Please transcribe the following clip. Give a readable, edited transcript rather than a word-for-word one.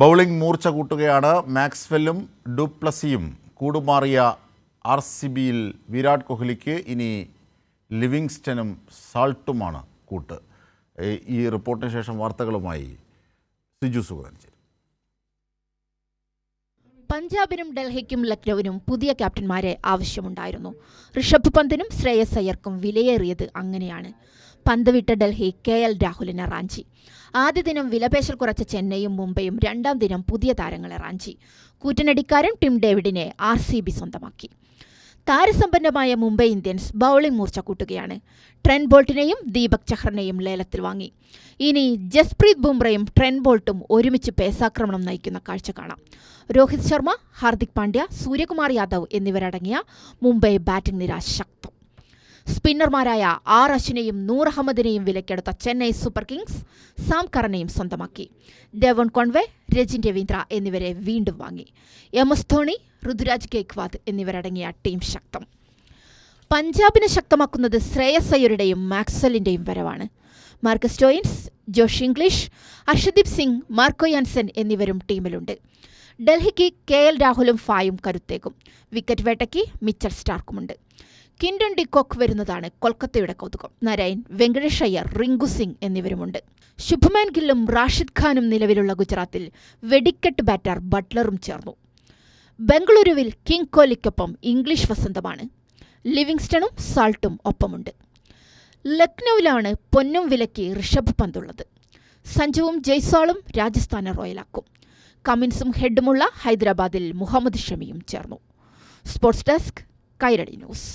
Bowling മൂർച്ച കൂട്ടുകയാണ്. മാക്സ്വെല്ലും ഡുപ്ലസിയും കൂടുമാറിയ RCBയിൽ വിരാട് കോഹ്ലിക്ക് ഇനി ലിവിങ്സ്റ്റണും സാൾട്ടുമാണ് കൂട്ട്. ഈ റിപ്പോർട്ടിന് ശേഷം വാർത്തകളുമായി സിജു സുഗതൻ. പഞ്ചാബിനും ഡൽഹിക്കും ലക്നൌവിനും പുതിയ ക്യാപ്റ്റന്മാരെ ആവശ്യമുണ്ടായിരുന്നു. ഋഷഭ് പന്തിനും ശ്രേയസ് അയ്യർക്കും വിലയേറിയത് അങ്ങനെയാണ്. പന്ത് വിട്ട ഡൽഹി KL രാഹുലിനെ റാഞ്ചി. ആദ്യ ദിനം വിലപേശൽ കുറച്ച ചെന്നൈയും മുംബൈയും രണ്ടാം ദിനം പുതിയ താരങ്ങളെ റാഞ്ചി. കൂറ്റനടിക്കാരൻ ടിം ഡേവിഡിനെ RCB സ്വന്തമാക്കി. താരസമ്പന്നമായ മുംബൈ ഇന്ത്യൻസ് ബൗളിംഗ് മൂർച്ച കൂട്ടുകയാണ്. ട്രെന്റ് ബോൾട്ടിനെയും ദീപക് ചഹറിനെയും ലേലത്തിൽ വാങ്ങി. ഇനി ജസ്പ്രീത് ബുംറയും ട്രെന്റ് ബോൾട്ടും ഒരുമിച്ച് പേസാക്രമണം നയിക്കുന്ന കാഴ്ച കാണാം. രോഹിത് ശർമ്മ, ഹാർദിക് പാണ്ഡ്യ, സൂര്യകുമാർ യാദവ് എന്നിവരടങ്ങിയ മുംബൈ ബാറ്റിംഗ് നിര ശക്തം. സ്പിന്നർമാരായ അശ്വിനെയും നൂർ അഹമ്മദിനെയും വിലക്കെടുത്ത ചെന്നൈ സൂപ്പർ കിങ്സ് സാം കറനെയും സ്വന്തമാക്കി. ഡെവോൺ കോൺവേ, രജിൻ രവീന്ദ്ര എന്നിവരെ വീണ്ടും വാങ്ങി. MS ധോണി, ഋതുരാജ് ഗേക്വാദ് എന്നിവരടങ്ങിയ ടീം ശക്തം. പഞ്ചാബിനെ ശക്തമാക്കുന്നത് ശ്രേയസ് അയ്യരുടെയും മാക്സ്വെല്ലിന്റെയും വരവാണ്. Marcus Stoinis, Josh Inglis, Arshdeep Singh, Marco Jansen എന്നിവരും ടീമിലുണ്ട്. ഡൽഹിക്ക് KL രാഹുലും ഫായും കരുത്തേക്കും. വിക്കറ്റ് വേട്ടയ്ക്ക് മിച്ചൽ സ്റ്റാർക്കുമുണ്ട്. കിൻഡൻ ഡിക്കോക്ക് വരുന്നതാണ് കൊൽക്കത്തയുടെ കൗതുകം. നരൈൻ, വെങ്കടേഷ് അയ്യർ, റിങ്കു സിംഗ് എന്നിവരുമുണ്ട്. ശുഭ്മാൻ ഗില്ലും റാഷിദ് ഖാനും നിലവിലുള്ള ഗുജറാത്തിൽ വെടിക്കെട്ട് ബാറ്റർ ബട്ട്ലറും ചേർന്നു. ബംഗളൂരുവിൽ കിങ് കോഹ്ലിക്കൊപ്പം ഇംഗ്ലീഷ് വസന്തമാണ്. ലിവിങ്സ്റ്റണും സാൾട്ടും ഒപ്പമുണ്ട്. ലക്നൌവിലാണ് പൊന്നും വിലയ്ക്ക് ഋഷഭ് പന്തുള്ളത്. സഞ്ജുവും ജയ്സ്വാളും രാജസ്ഥാനെ റോയലാക്കും. കമിൻസും ഹെഡുമുള്ള ഹൈദരാബാദിൽ മുഹമ്മദ് ഷമിയും ചേർന്നു. Sports desk, Kairali news.